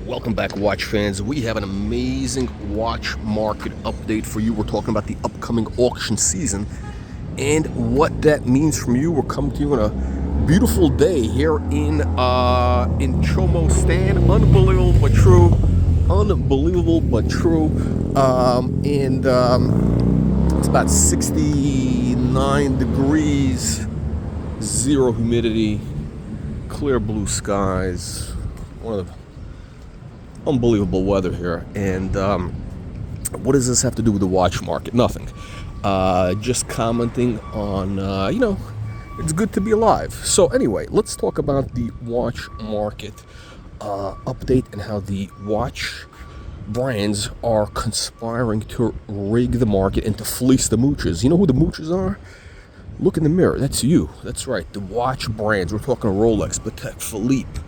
Welcome back, watch fans. We have an amazing watch market update for you. We're talking about the upcoming auction season and what that means from you. We're coming to you on a beautiful day here in Chomo Stan. Unbelievable but true. Unbelievable but true. It's about 69 degrees, zero humidity, clear blue skies. One of the unbelievable weather here. And what does this have to do with the watch market? Nothing. Just commenting on, it's good to be alive. So anyway, let's talk about the watch market update and how the watch brands are conspiring to rig the market and to fleece the mooches. You know who the mooches are? Look in the mirror. That's you. That's right. The watch brands. We're talking Rolex, Patek Philippe,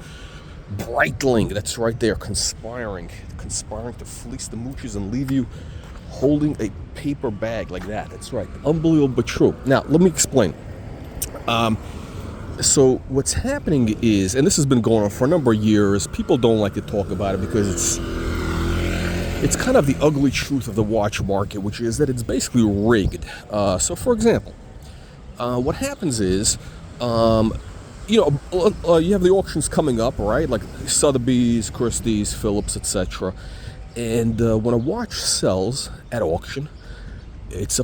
Breitling. That's right there. Conspiring to fleece the mooches and leave you holding a paper bag like that. That's right. Unbelievable but true. Now, let me explain. So what's happening is, and this has been going on for a number of years, people don't like to talk about it because it's kind of the ugly truth of the watch market, which is that it's basically rigged. So for example, what happens is, you have the auctions coming up, right? Like Sotheby's, Christie's, Phillips, etc. And when a watch sells at auction, it's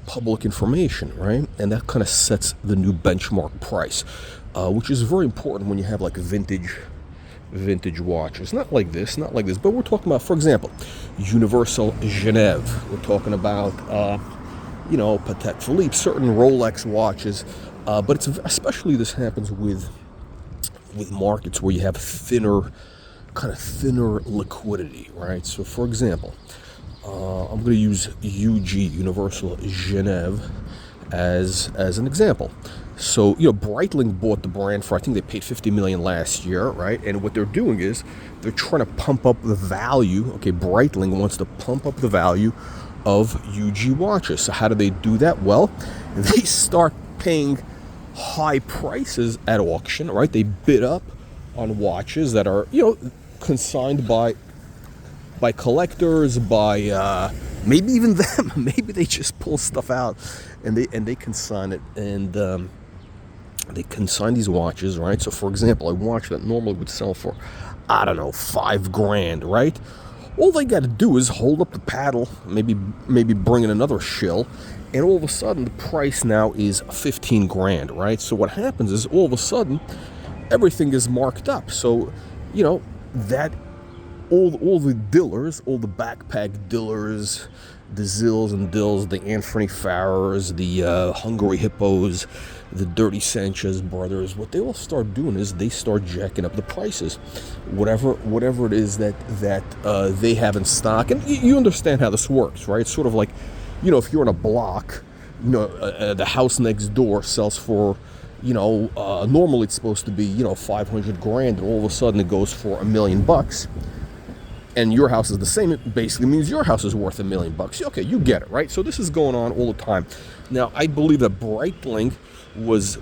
public information, right? And that kind of sets the new benchmark price, which is very important when you have like vintage watches. Not like this, but we're talking about, for example, Universal Genève. We're talking about, Patek Philippe, certain Rolex watches. But it's especially this happens with markets where you have thinner liquidity, right? So, for example, I'm going to use UG, Universal Genève, as an example. So, Breitling bought the brand for, I think they paid $50 million last year, right? And what they're doing is they're trying to pump up the value. Okay, Breitling wants to pump up the value of UG watches. So how do they do that? Well, they start paying high prices at auction, right? They bid up on watches that are, consigned by collectors, by maybe even them. Maybe they just pull stuff out and they consign it, and they consign these watches, right? So for example, a watch that normally would sell for, I don't know, $5,000, right? All they got to do is hold up the paddle, maybe bring in another shill, and all of a sudden the price now is $15,000, right? So what happens is all of a sudden everything is marked up. So that all the dealers, all the backpack dealers, the Zills and Dills, the Anthony Farrers, the Hungary Hippos, the Dirty Sanchez brothers, what they all start doing is they start jacking up the prices, whatever it is that they have in stock. And you understand how this works, right? It's sort of like, if you're in a block, the house next door sells for, normally it's supposed to be, $500,000, and all of a sudden it goes for $1 million. And your house is the same. It basically means your house is worth $1 million. Okay, you get it, right? So this is going on all the time. Now, I believe that Breitling was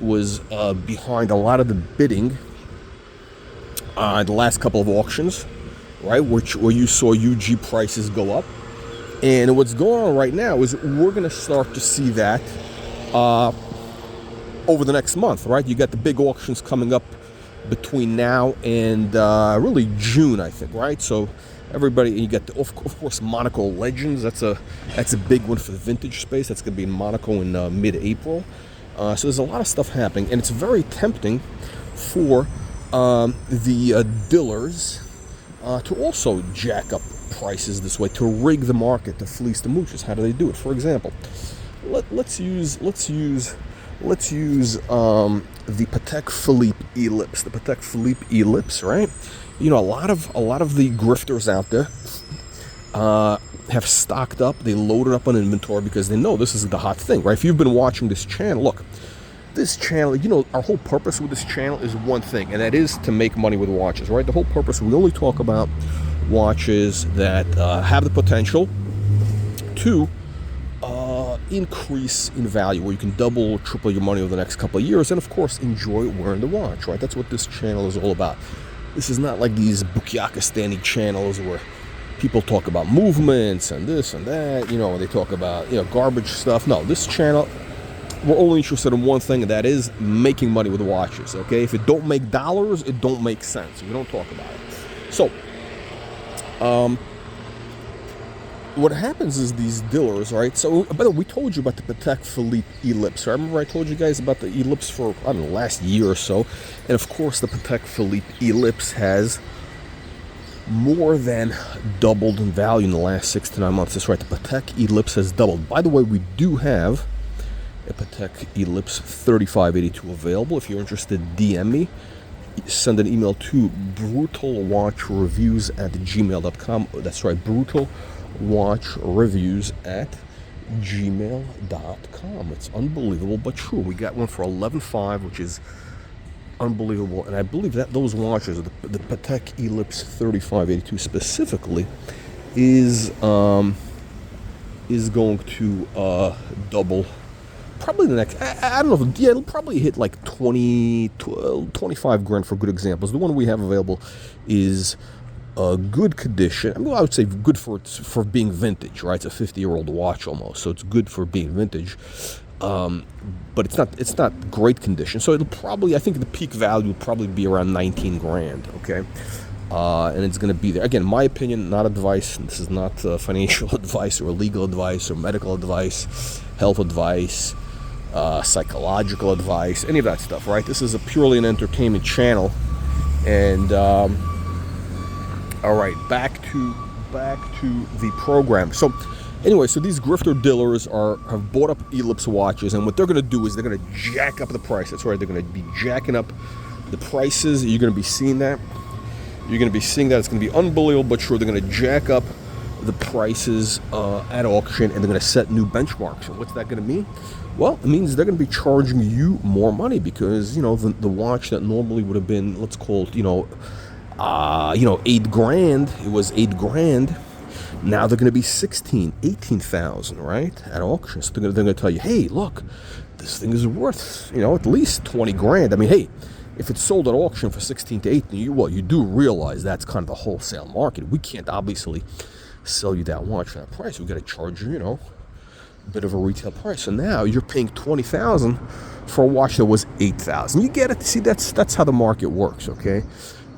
behind a lot of the bidding the last couple of auctions, right? Where you saw UG prices go up. And what's going on right now is we're going to start to see that over the next month, right? You got the big auctions coming up between now and really June, I think, right? So everybody, you got of course Monaco Legends. That's a big one for the vintage space. That's going to be in Monaco in mid-April. So there's a lot of stuff happening, and it's very tempting for the dealers to also jack up prices this way, to rig the market, to fleece the mooches. How do they do it? For example, let's use the Patek Philippe Ellipse. The Patek Philippe Ellipse, right? A lot of the grifters out there have stocked up. They loaded up on inventory because they know this is the hot thing, right? If you've been watching this channel, look, this channel, our whole purpose with this channel is one thing, and that is to make money with watches, right? The whole purpose, we only talk about watches that have the potential to increase in value, where you can double or triple your money over the next couple of years, and of course enjoy wearing the watch, right? That's what this channel is all about. This is not like these Bukyakistani channels where people talk about movements and this and that, they talk about, garbage stuff. No, this channel, we're only interested in one thing, and that is making money with watches, okay? If it don't make dollars, it don't make sense. We don't talk about it. So, what happens is these dealers, right? So, by the way, we told you about the Patek Philippe Ellipse. Right? Remember I told you guys about the Ellipse for, I don't know, last year or so. And of course, the Patek Philippe Ellipse has more than doubled in value in the last 6 to 9 months. That's right, the Patek Ellipse has doubled. By the way, we do have a Patek Ellipse 3582 available. If you're interested, DM me. Send an email to brutalwatchreviews@gmail.com. That's right, brutalwatchreviews@gmail.com. It's unbelievable but true. We got one for 11.5, which is unbelievable, and I believe that those watches, the Patek Ellipse 3582 specifically, is going to double. Probably the next, I don't know, yeah, it'll probably hit like 25 grand for good examples. The one we have available is a good condition. I mean, I would say good for being vintage, right? It's a 50-year-old watch almost, so it's good for being vintage. But it's not great condition. So it'll probably, I think the peak value will probably be around 19 grand, okay? And it's going to be there. Again, my opinion, not advice. This is not financial advice or legal advice or medical advice, health advice, psychological advice, any of that stuff, right? This is purely an entertainment channel. And all right, back to the program. So anyway, so these grifter dealers have bought up Ellipse watches, and what they're going to do is they're going to jack up the price. That's right, they're going to be jacking up the prices. You're going to be seeing that. You're going to be seeing that. It's going to be unbelievable, but sure, they're going to jack up the prices at auction, and they're going to set new benchmarks. And what's that going to mean? Well, it means they're going to be charging you more money because, the watch that normally would have been, let's call it, 8 grand. It was 8 grand. Now they're going to be 18,000, right, at auction. So they're going to tell you, hey, look, this thing is worth, at least 20 grand. I mean, hey, if it's sold at auction for 16 to 18, you do realize that's kind of the wholesale market. We can't obviously sell you that watch for that price. We've got to charge you, a bit of a retail price. So now you're paying 20,000 for a watch that was 8,000. You get it? See, that's how the market works, okay?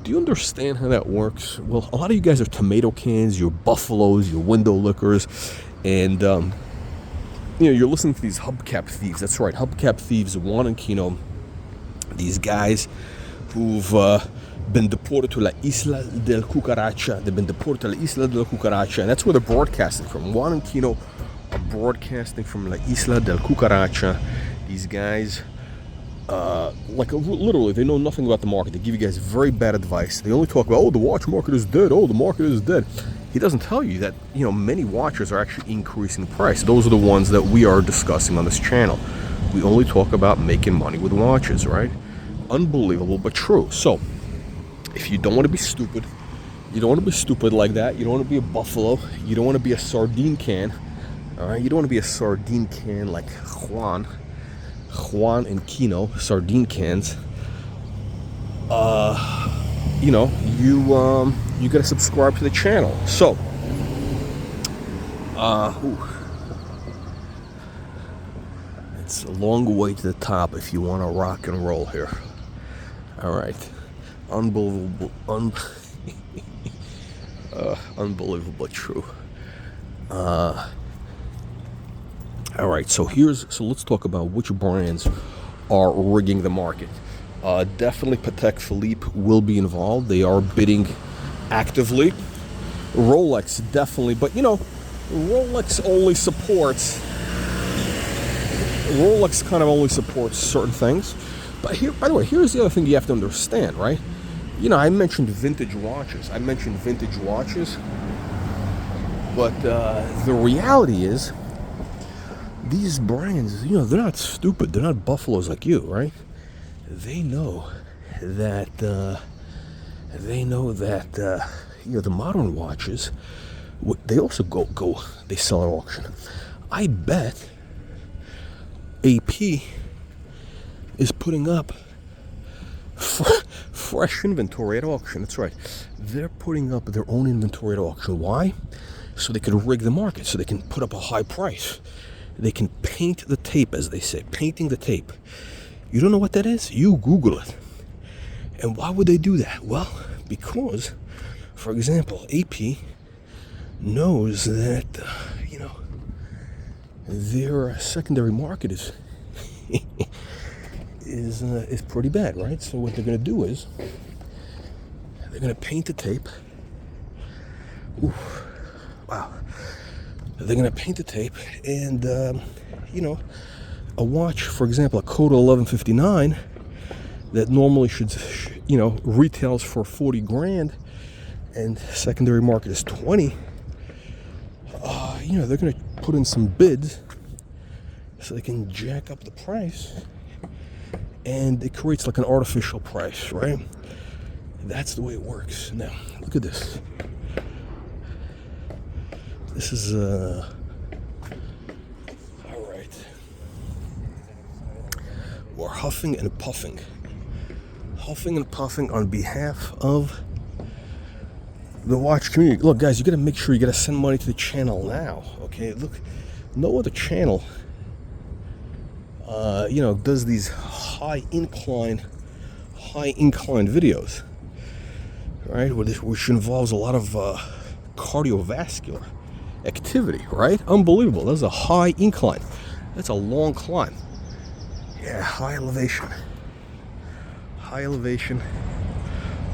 Do you understand how that works? Well, a lot of you guys are tomato cans, you're buffaloes, you're window lickers, and you're listening to these hubcap thieves. That's right, hubcap thieves, Juan and Kino, these guys who've been deported to La Isla del Cucaracha. They've been deported to La Isla del Cucaracha, and that's where they're broadcasting from. Juan and Kino are broadcasting from La Isla del Cucaracha. These guys, literally, they know nothing about the market. They give you guys very bad advice. They only talk about, the watch market is dead. The market is dead. He doesn't tell you that, many watches are actually increasing in price. Those are the ones that we are discussing on this channel. We only talk about making money with watches, right? Unbelievable, but true. So, if you don't want to be stupid, you don't want to be stupid like that. You don't want to be a buffalo. You don't want to be a sardine can. All right? You don't want to be a sardine can like Juan and Kino, sardine cans. You got to subscribe to the channel. So, it's a long way to the top if you want to rock and roll here. All right, unbelievable, unbelievable, true. All right, so let's talk about which brands are rigging the market. Definitely Patek Philippe will be involved. They are bidding actively. Rolex definitely, but Rolex kind of only supports certain things. But here, by the way, here's the other thing you have to understand, right? I mentioned vintage watches. But the reality is, these brands, they're not stupid. They're not buffaloes like you, right? They know that the modern watches, they also they sell at auction. I bet AP is putting up fresh inventory at auction. That's right. They're putting up their own inventory at auction. Why? So they can rig the market, so they can put up a high price. They can paint the tape, as they say, painting the tape. You don't know what that is? You Google it. And why would they do that? Well, because, for example, AP knows that, their secondary market is is pretty bad, right? So what they're going to do is they're going to paint the tape. Ooh, wow. They're going to paint the tape, and a watch, for example, a Coda 1159 that normally should, retails for 40 grand, and secondary market is 20. They're going to put in some bids so they can jack up the price, and it creates like an artificial price, right? That's the way it works. Now, look at this. This is all right. We're huffing and puffing on behalf of the watch community. Look, guys, you got to make sure you got to send money to the channel now. Okay, look, no other channel, does these high incline videos, right? Which involves a lot of cardiovascular activity, right? Unbelievable. That's a high incline. That's a long climb. Yeah, high elevation.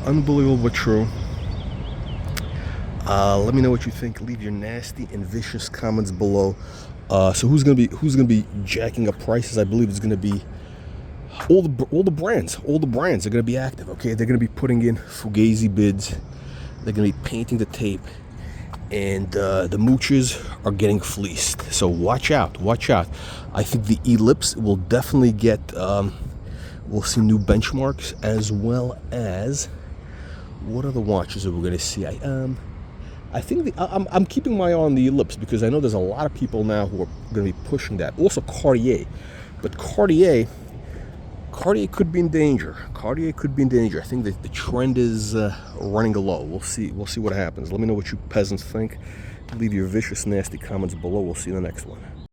Unbelievable but true. Let me know what you think. Leave your nasty and vicious comments below. So who's gonna be jacking up prices? I believe it's gonna be all the brands. All the brands are gonna be active. Okay, they're gonna be putting in fugazi bids. They're gonna be painting the tape, and the moochers are getting fleeced. So watch out. I think the Ellipse will definitely get. We'll see new benchmarks, as well as what other watches are we gonna see? I think I'm keeping my eye on the Ellipse, because I know there's a lot of people now who are going to be pushing that. Also Cartier, but Cartier could be in danger. I think that the trend is running low. We'll see what happens. Let me know what you peasants think. Leave your vicious, nasty comments below. We'll see you in the next one.